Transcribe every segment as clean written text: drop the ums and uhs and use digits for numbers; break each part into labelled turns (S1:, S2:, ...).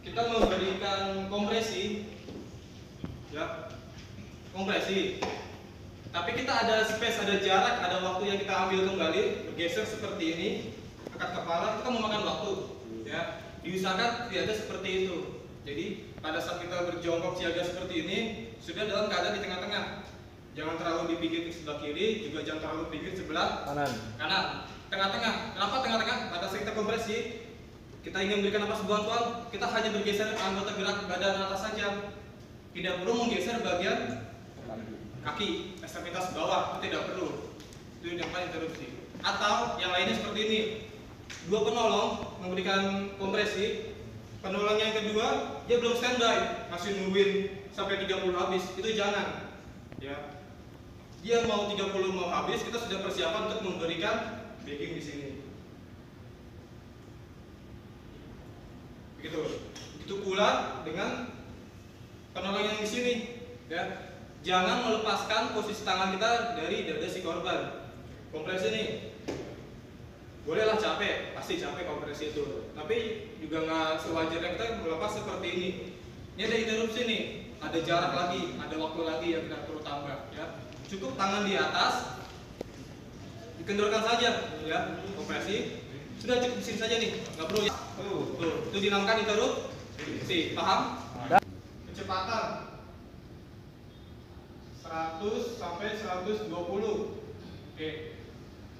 S1: kita memberikan kompresi, ya, kompresi. Tapi kita ada space, ada jarak, ada waktu yang kita ambil kembali, bergeser seperti ini, angkat kepala, kita memakan waktu, ya. Diusahakan tidak ada seperti itu. Jadi pada saat kita berjongkok siaga seperti ini, sudah dalam keadaan di tengah-tengah. Jangan terlalu di pinggir sebelah kiri, juga jangan terlalu pinggir sebelah kanan. Tengah-tengah. Kenapa tengah-tengah? Pada saat kita kompresi, kita ingin memberikan napas bantuan, kita hanya bergeser anggota gerak badan atas saja. Tidak perlu menggeser bagian kaki, ekstremitas bawah, itu tidak perlu. Itu yang paling interupsi. Atau yang lainnya seperti ini. Dua penolong memberikan kompresi. Penolong yang kedua, dia belum standby, masih nungguin sampai 30 habis. Itu jangan. Ya. Dia mau 30 mau habis, kita sudah persiapan untuk memberikan backing di sini. Begitu. Begitu pula dengan penolong yang di sini, ya. Jangan melepaskan posisi tangan kita dari dada si korban. Kompresi ini. Bolehlah capek, pasti capek kompresi itu. Tapi juga nggak sewajarnya kita melepas seperti ini. Ini ada interupsi nih, ada jarak lagi, ada waktu lagi yang kita perlu tambah, ya. Cukup tangan di atas, dikendorkan saja, ya. Kompresi sudah cukup di sini saja nih, nggak perlu. Ya. Tuh, itu dinamakan interupsi, paham? Kecepatan 100 sampai 120. Oke,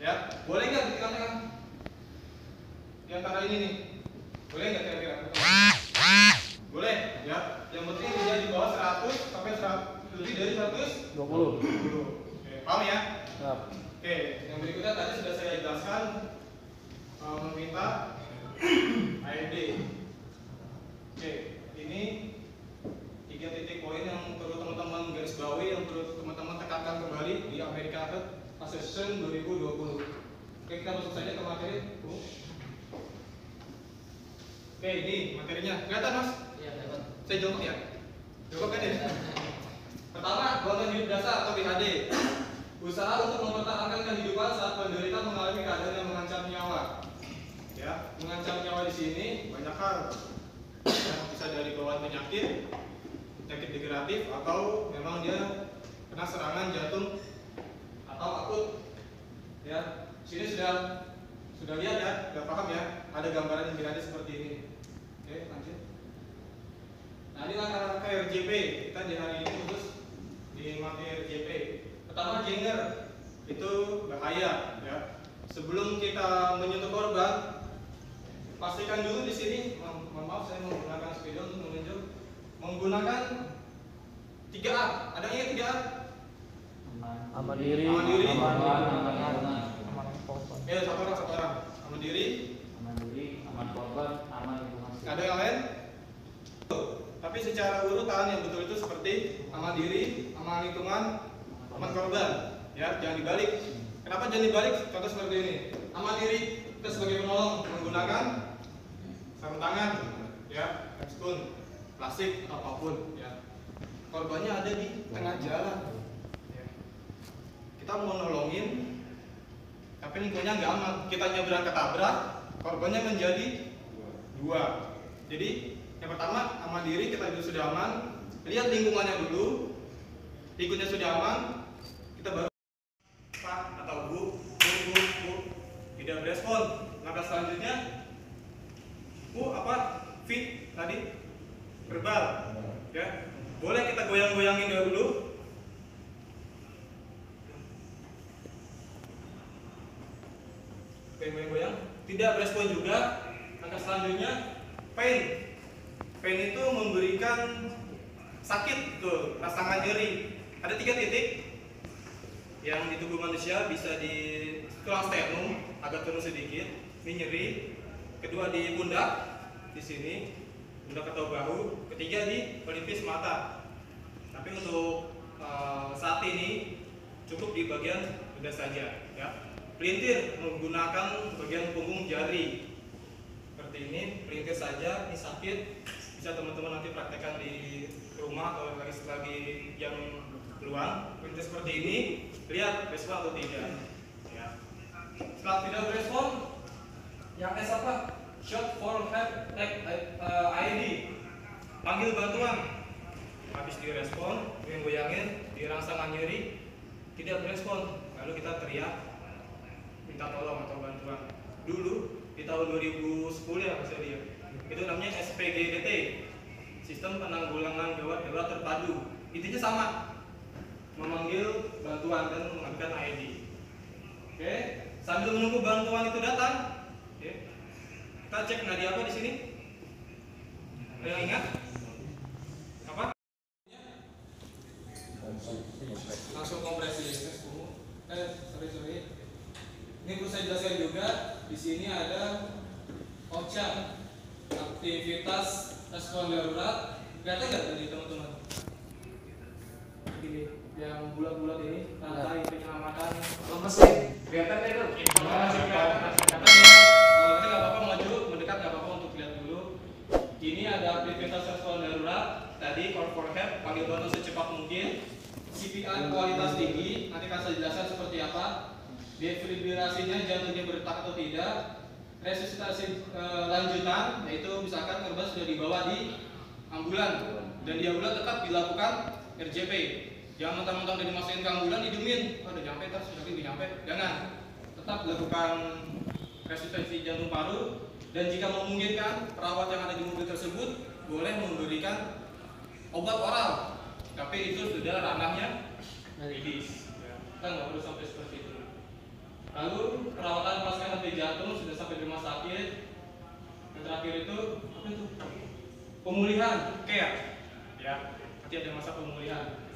S1: ya. Boleh nggak di tengah-tengah? Di antara ini nih, boleh nggak kira-kira? Boleh, ya. Yang penting dia di bawah 100 sampai 100, lebih dari 120. Oke, paham ya? Oke, yang berikutnya tadi sudah saya jelaskan, meminta AED. Oke, ini 3 titik poin yang perlu teman-teman garis bawahi, yang perlu teman-teman tekankan kembali di America Heart Association 2020. Oke, kita masuk saja ke materi. Oke, ini materinya. Kelihatan, Mas?
S2: Iya, kelihatan.
S1: Saya jongkok ya? Jongkok kan ya? Pertama, bantuan hidup dasar atau BHD. Usaha untuk mempertahankan kehidupan saat penderita mengalami keadaan yang mengancam nyawa. Ya, mengancam nyawa di sini banyak hal. Ya, bisa dari bawaan penyakit degeneratif, atau memang dia kena serangan jantung atau akut. Ya, sini sudah lihat ya, sudah paham ya, ada gambaran yang BHD seperti ini. Oke, lanjut. Nah, ini langkah RJP kita di hari ini khusus di materi RJP. Pertama, Jenger itu bahaya, ya. Sebelum kita menyentuh korban, pastikan dulu di sini. Mohon maaf, saya menggunakan spidol untuk menunjuk. Menggunakan 3A. Ada ingat 3A?
S3: Aman diri,
S1: Ya, satu orang. Aman diri,
S2: aman korban, aman lingkungan.
S1: ada yang lain? Tapi secara urutan yang betul itu seperti aman diri, aman lingkungan, aman korban. Ya, jangan dibalik. Kenapa jangan dibalik? Contoh seperti ini. Aman diri, kita sebagai penolong menggunakan sarung tangan, ya, spoon, plastik atau apapun, ya. Korbannya ada di tengah jalan. Ya. Kita mau nolongin, tapi lingkungannya nggak aman. Kita nyebrang ketabrak, korbannya menjadi 2. Jadi yang pertama, aman diri, kita dulu sudah aman. Lihat lingkungannya dulu. Lingkungannya sudah aman, kita baru Pak atau Bu, tidak berespon. Langkah selanjutnya, Bu apa? Fit tadi verbal, ya. Boleh kita goyang-goyangin dulu. Goyang-goyang. Tidak berespon juga. Langkah selanjutnya, pain. Pain itu memberikan sakit, tuh, rasakan nyeri. Ada 3 titik yang di tubuh manusia, bisa di tulang sternum agak turun sedikit, ini nyeri. Kedua di pundak, di sini, pundak atau bahu. Ketiga di pelipis mata. Tapi untuk saat ini cukup di bagian dada saja, ya. Pelintir menggunakan bagian punggung jari. Seperti ini, pelintir saja. Ini sakit. Bisa teman-teman nanti praktekkan di rumah atau lagi jam peluang. Pelintir seperti ini, lihat respon atau tidak. Ya. Setelah tidak berespon, yang S apa? Short for head ID. panggil bantuan, habis direspon, goyang-goyangin, dirangsang nyeri, tidak berespon, lalu kita teriak minta tolong atau bantuan. Dulu di tahun 2010 ya Mas Edi ya, itu namanya SPGDT, Sistem Penanggulangan Gawat Darurat Terpadu. Intinya sama, memanggil bantuan dan mengajukan ID. Oke, sambil menunggu bantuan itu datang, oke, kita cek nadi apa di sini. Ada yang ingat? Apa? Langsung kompresi. Sorry. Ini perlu saya jelaskan juga. Di sini ada OCHA, aktivitas respon darurat. Kelihatan nggak tadi teman-teman? Ini yang bulat-bulat ini, rantai penyelamatan.
S2: Lemes nih.
S1: Kelihatan itu? Kalau nggak apa-apa maju, mendekat nggak apa-apa untuk lihat dulu. Ini ada aktivitas respon darurat. Tadi call for help, panggil bantuan secepat mungkin. CPR kualitas tinggi, nanti akan saya jelaskan seperti apa. Defibrilasinya, jantungnya berdetak atau tidak. Resusitasi lanjutan, yaitu misalkan korban sudah dibawa di ambulan dan di ambulan tetap dilakukan RJP. Jangan mentang-mentang udah dimasukin ke ambulan didemin, udah nyampe terus sudah nyampe. Jangan, tetap dilakukan resusitasi jantung paru. Dan jika memungkinkan, perawat yang ada di mobil tersebut boleh memberikan obat oral, tapi itu sudah ranahnya medis. Kita nggak perlu sampai seperti itu. Lalu perawatan pasca henti jantung sudah sampai di rumah sakit. Yang terakhir itu apa itu? Pemulihan, care. Ya, nanti ada masa pemulihan.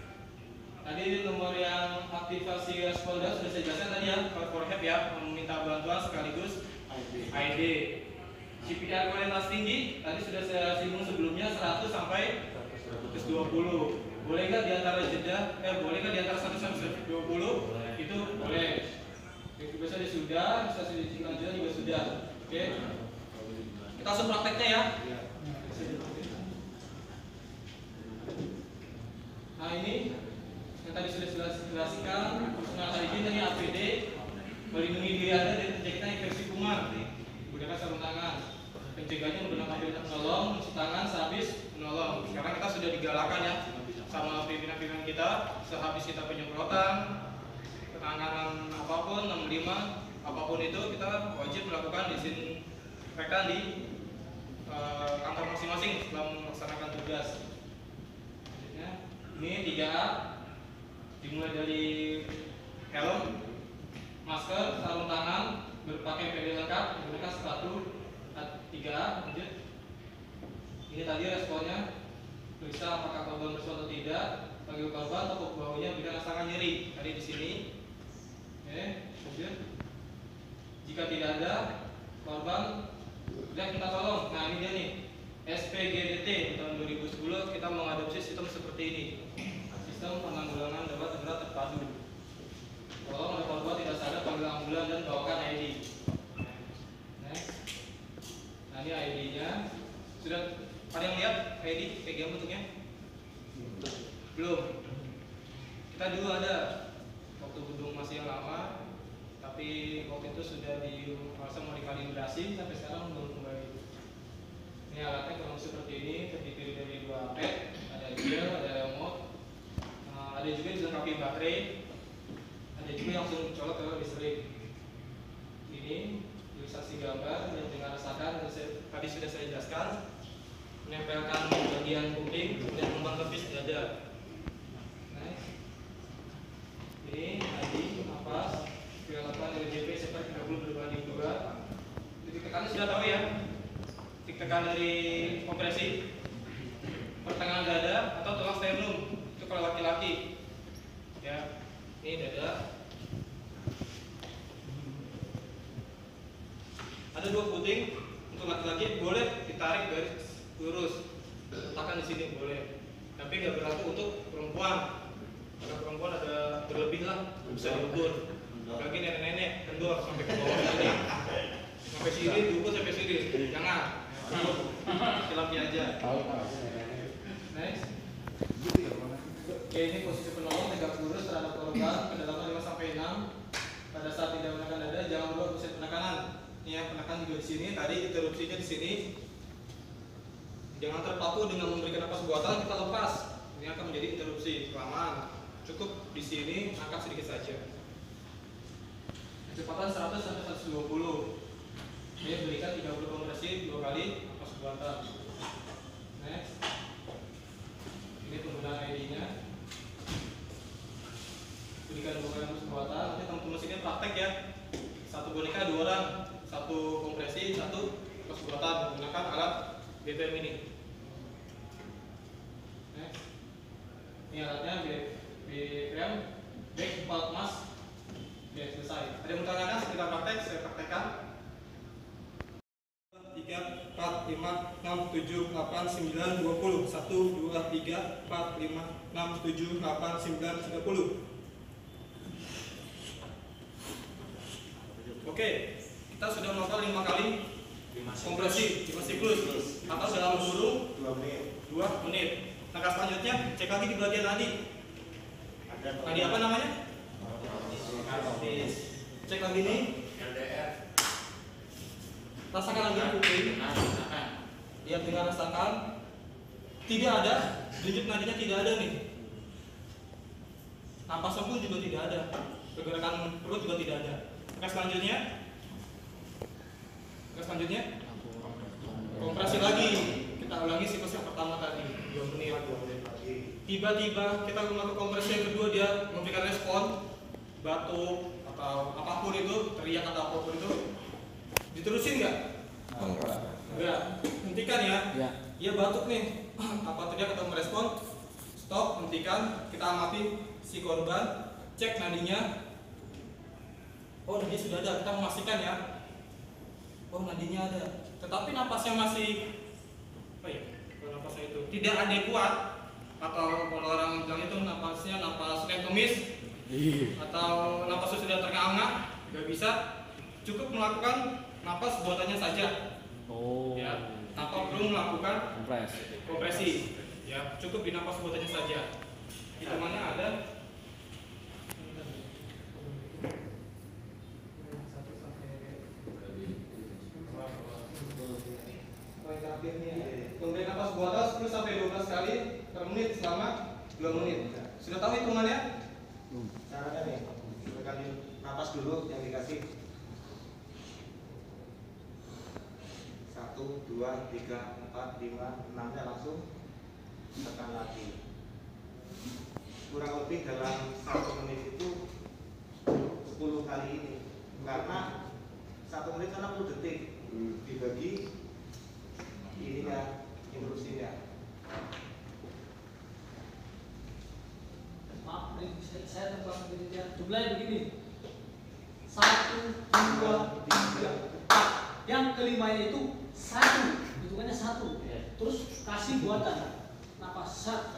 S1: Tadi nomor yang aktivasi respon sudah saya jelaskan tadi ya, for help ya, meminta bantuan sekaligus ID. CPR kualitas tinggi tadi sudah saya singgung sebelumnya 100 sampai 120. Boleh nggak diantara jeda? Boleh nggak diantara 100 sampai 120? Itu boleh. Biasanya sudah, bisa dilanjutkan juga sudah. Oke. Kita langsung prakteknya ya. Nah ini yang tadi sudah jelaskan, personal hygiene ini APD, melindungi diri Anda dari terjadinya infeksi kuman. Gunakan sarung tangan. Penjaganya menggunakan filter menolong, mencuci tangan sehabis menolong. Sekarang kita sudah digalakan ya sama pimpinan-pimpinan kita, sehabis kita penyemprotan, penanganan apapun, 65 apapun itu kita wajib melakukan disinfektan di kantor masing-masing setelah melaksanakan tugas. Ini 3A, dimulai dari helm, masker, sarung tangan, berpakaian PD lengkap, menggunakan sepatu. 3A, lanjut. Ini tadi responnya, periksa apakah korban bersuara atau tidak, panggil korban, tepuk bahunya, berikan rasakan nyeri. Tadi di sini. Oke, lanjut. Jika tidak ada korban, sudah minta tolong. Nah ini dia nih, SPGDT tahun 2010 kita mengadopsi sistem seperti ini, sistem penanggulangan darurat terpadu. Kalau oleh korban tidak sadar, panggil ambulan dan bawakan ID. Nah ini ID-nya sudah ada yang lihat ID kayak gimana bentuknya? Belum. Kita dulu ada waktu gedung masih yang lama, tapi waktu itu sudah merasa mau dikalibrasi sampai sekarang belum kembali. Ini alatnya kurang seperti ini, terdiri dari 2 pad, ada gel, ada remote, ada juga yang dilengkapi baterai, ada juga yang langsung colok ke listrik. Ini ilustrasi gambar yang dengan rasakan tadi sudah saya jelaskan, menempelkan bagian kuping dan lubang kepis dada. Ini tadi nafas dilakukan RJP seperti 30/2. Titik tekannya sudah tahu ya, titik tekan dari kompresi pertengahan dada atau tulang sternum itu kalau laki-laki ya. Ini dada. Ada 2 puting untuk laki-laki, boleh ditarik garis lurus, letakkan di sini boleh, tapi nggak berlaku untuk perempuan. Karena perempuan ada berlebih lah, bisa diukur. Apalagi nenek-nenek kendor sampai ke bawah sini, sampai sini diukur sampai sini, jangan. Silapnya aja. Next. Oke, ini posisi penolong tegak lurus terhadap korban, kedalaman 5 sampai 6. Pada saat tidak menekan dada, jangan lupa pusat penekanan. Ini ya, penekan juga di sini. Tadi interupsinya di sini. Jangan terpaku dengan memberikan napas buatan kita lepas. Ini akan menjadi interupsi kelamaan. Cukup di sini angkat sedikit saja. Kecepatan 100 sampai 120. Ini berikan 30 kompresi 2 kali napas buatan. Next. Ini penggunaan ID-nya. Berikan 2 kali napas buatan. Nanti teman-teman sini praktek ya. Satu boneka 2 orang, satu kompresi, satu napas buatan menggunakan alat BPM ini. Next. Ini alatnya BPM back 4 mas. Oke, selesai. Ada yang mau tanyakan? Kita praktek, saya praktekkan. 3, 4, 5, 6, 7, 8, 9, 20. 1, 2, 3, 4, 5, 6, 7, 8, 9, 30. Oke, kita sudah melakukan 5 kali kompresi 5 siklus atau dalam kurung 2 menit. Langkah selanjutnya cek lagi di bagian nadi. Nadi apa namanya? Cek lagi nih. Rasakan lagi kuping. Lihat dengan rasakan. Tidak ada, denyut nadinya tidak ada nih. Napas pun juga tidak ada. Pergerakan perut juga tidak ada. Langkah selanjutnya. Kompresi lagi. Kita ulangi siklus yang pertama tadi 2 menit. Tiba-tiba kita melakukan kompresi yang kedua, dia memberikan respon batuk atau apapun itu, teriak atau apapun itu, diterusin nggak? Enggak. Hentikan ya. Dia batuk nih, apa teriak atau merespon, stop, hentikan. Kita amati si korban, cek nadinya. Oh, nadi sudah ada. Kita memastikan ya. Oh, nadinya ada. Tetapi napasnya masih napasnya itu tidak adekuat, atau kalau orang bilang itu napasnya napas rentomis atau napasnya sudah terengah-engah, nggak bisa. Cukup melakukan napas buatannya saja. Ya, tanpa perlu melakukan kompresi. Ya, cukup di napas buatannya saja. Hitungannya ada. Kemudian napas buatan 10 sampai 12 kali per menit selama 2 menit. Sudah tahu hitungannya?
S4: Caranya nih, tekan napas dulu yang dikasih. 1, 2, 3, 4, 5, 6-nya langsung tekan lagi. Kurang lebih dalam 1 menit itu 10 kali ini. Karena 1 menit kan 60 detik dibagi ininya, interupsinya.
S3: Maaf, saya terpaksa berbicara. Jumlahnya begini: 1, 2, 3, 4. Yang kelimanya itu 1, hitungannya 1. Terus kasih buatan napas set.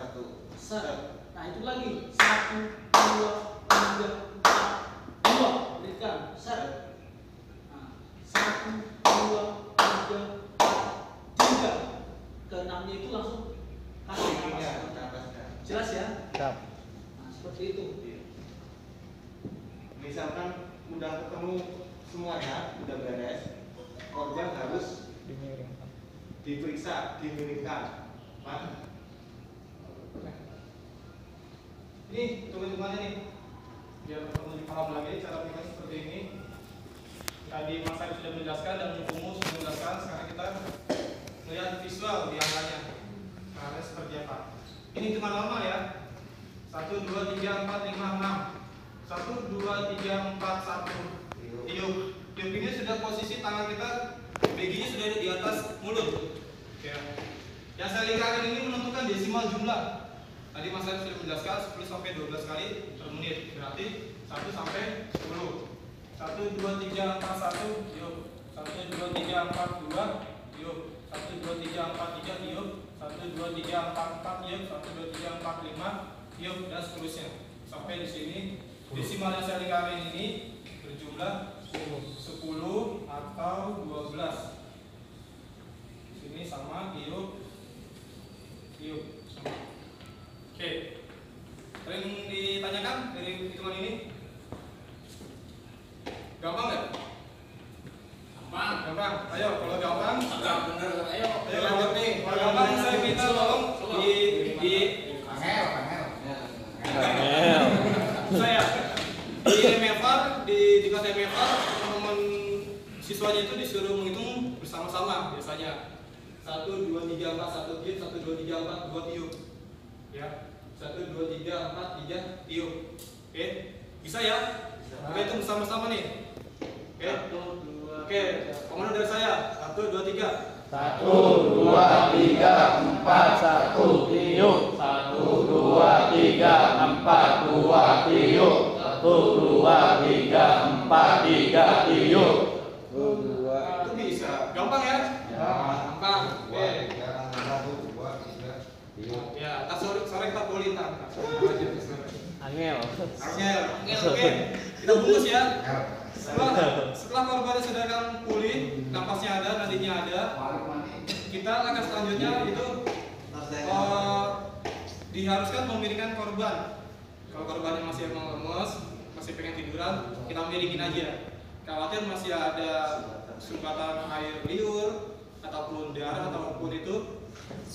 S3: Nah itu lagi 1, 2, 3, 4, 2. Berikan set. Nah, 1, 2, 3, 4, 3. Ke-6-nya itu langsung kasih napas. Jelas ya? Nah, seperti itu.
S4: Misalkan udah ketemu semuanya, udah beres, korban harus diperiksa, dimiringkan.
S1: Ini hitung-hitungannya nih. Biar teman-teman paham lagi cara pikirnya seperti ini. Tadi Mas Ari sudah menjelaskan dan Mumu sudah menjelaskan. Sekarang kita melihat visual di angkanya. Caranya seperti apa? Ini hitungan normal ya. 1, 2, 3, 4, 5, 6. 1, 2, 3, 4, 1. Tiup. Tiup ini sudah posisi tangan kita, BG-nya sudah ada di atas mulut. Oke. Yang saya lingkarkan ini menentukan desimal jumlah. Tadi Mas Ari sudah menjelaskan 10 sampai 12 kali per menit. Berarti 1 sampai 10. 1, 2, 3, 4, 1, tiup. 1, 2, 3, 4, 2, tiup. 1, 2, 3, 4, 3, tiup. 1, 2, 3, 4, 4, tiup. 1, 2, 3, 4, 5, tiup, dan seterusnya. Sampai di sini desimal yang saya lingkarin ini berjumlah 10 atau 12. Di sini sama tiup, tiup. Sama. Oke. Ada yang ditanyakan dari hitungan ini? Gampang nggak? Gampang. Ayo, kalau gampang.
S4: Bener, ayo.
S1: Ayo lanjut nih. Kalau gampang siswanya itu disuruh menghitung bersama-sama biasanya. 1, 2, 3, 4, 1 tiup, 1, 2, 3, 4, 2 tiup. Ya. 1, 2, 3, 4, 3 tiup. Oke, bisa ya? Kita hitung bersama-sama nih. Oke.
S2: 1, 2,
S1: Oke, komando dari saya. 1, 2, 3.
S5: 1, 2, 3, 4, 1 tiup. 1, 2, 3, 4, 2 tiup. 1, 2, 3, 4, 3 tiup.
S1: Itu bisa. Gampang ya? Gampang. Oke. Ya, tas sore kita pulih ntar.
S5: Angel.
S1: Angel. Oke. Kita bungkus ya. Setelah korbannya sudah kan pulih, napasnya ada, nadinya ada, kita langkah selanjutnya itu diharuskan memiringkan korban. Kalau korbannya masih emang lemes, masih pengen tiduran, kita miringin aja. Khawatir masih ada sumbatan air liur ataupun darah ataupun itu,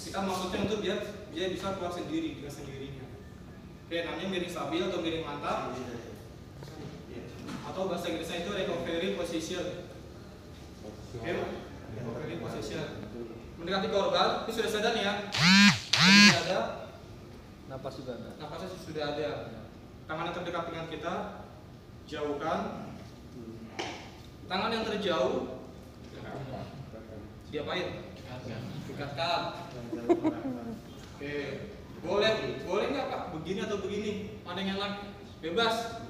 S1: kita maksudnya untuk biar dia bisa keluar sendiri dengan sendirinya. Oke, namanya miring stabil atau miring mantap, atau bahasa Inggrisnya itu recovery position. Oke, recovery position. Mendekati korban, ini sudah sadar nih ya. Ini ada.
S5: Napas juga ada.
S1: Napasnya sudah ada. Tangan yang terdekat dengan kita, jauhkan. Tangan yang terjauh, diapain? Dekatkan. Oke, boleh nggak Pak? Begini atau begini? Mana yang enak? Bebas.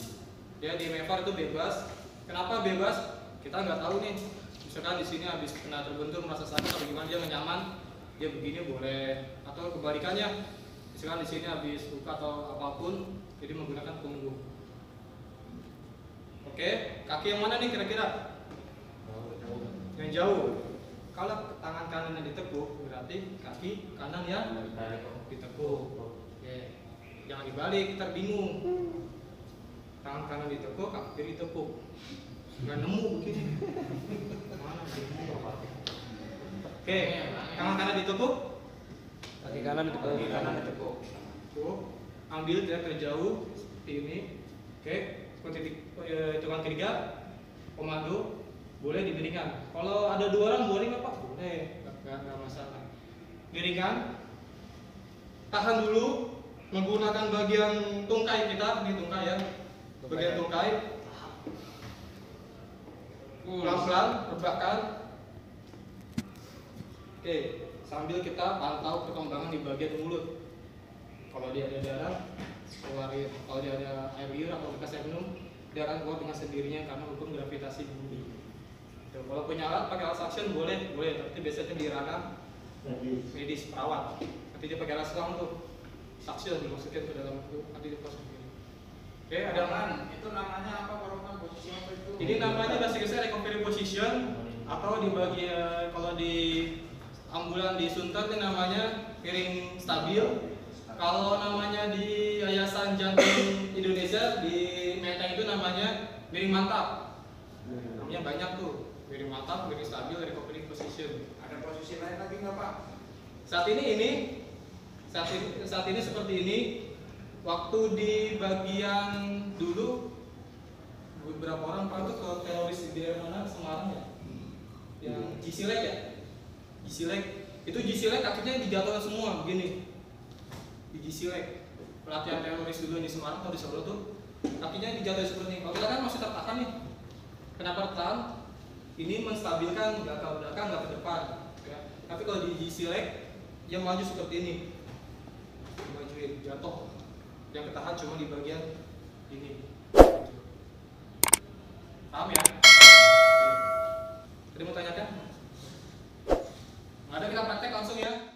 S1: Ya di MEVAR itu bebas. Kenapa bebas? Kita nggak tahu nih. Misalkan di sini habis kena terbentur merasa sakit atau gimana, dia nggak nyaman, dia begini boleh. Atau kebalikannya, misalkan di sini habis luka atau apapun, jadi menggunakan punggung. Oke, kaki yang mana nih kira-kira? Yang jauh. Kalau tangan kanan yang ditekuk, berarti kaki kanan yang ditekuk. Oke, jangan dibalik, kita bingung. Tangan kanan ditekuk, kaki kiri ditekuk. Nggak nemu begini. Mana Oke, tangan kanan ditekuk,
S5: Kaki kanan itu.
S1: kaki kanan ditekuk. Tuh, ambil jarak terjauh seperti ini. Oke, seperti hitungan ketiga, komando boleh dimiringkan. Kalau ada 2 orang boleh nggak Pak? Boleh, nggak masalah. Miringkan, tahan dulu menggunakan bagian tungkai kita, ini tungkai ya. Bagian tungkai, pelan-pelan rebahkan. Oke, sambil kita pantau perkembangan di bagian mulut. Kalau dia ada darah, keluarin. Kalau dia ada air liur atau bekas air minum, dia akan keluar dengan sendirinya karena hukum gravitasi bumi. Tuh, kalau punya alat pakai alat suction boleh, tapi biasanya di ranah medis perawat. Nanti dia pakai alat selang tuh, suction dimasukin ke dalam itu, nanti dia proses begini. Oke, ada mana?
S2: Itu namanya apa? Korban posisi apa itu?
S1: Ini namanya bahasa Inggrisnya recovery position, atau di bagian kalau di ambulan di Sunter ini namanya miring stabil. Kalau namanya di Yayasan Jantung Indonesia di Menteng itu namanya miring mantap. Namanya banyak tuh, miring mantap, miring stabil, recovery position.
S2: Ada posisi lain lagi nggak Pak?
S1: Saat ini seperti ini. Waktu di bagian dulu beberapa orang Pak tuh ke teroris di daerah mana? Semarang ya? Yang Jisilek ya? Jisilek. Itu Jisilek kakinya dijatuhkan semua begini. Di Jisilek. Pelatihan teroris dulu di Semarang atau di Solo tuh kakinya dijatuhin seperti ini. Kalau kita kan masih tertahan nih. Kenapa tertahan? Ini menstabilkan nggak ke belakang, nggak ke depan. Ya. Tapi kalau di Jisilek yang maju seperti ini. Dimajuin, jatuh. Yang ketahan cuma di bagian ini. Paham ya? Oke. Tadi mau tanyakan? Nggak ada, kita praktek langsung ya.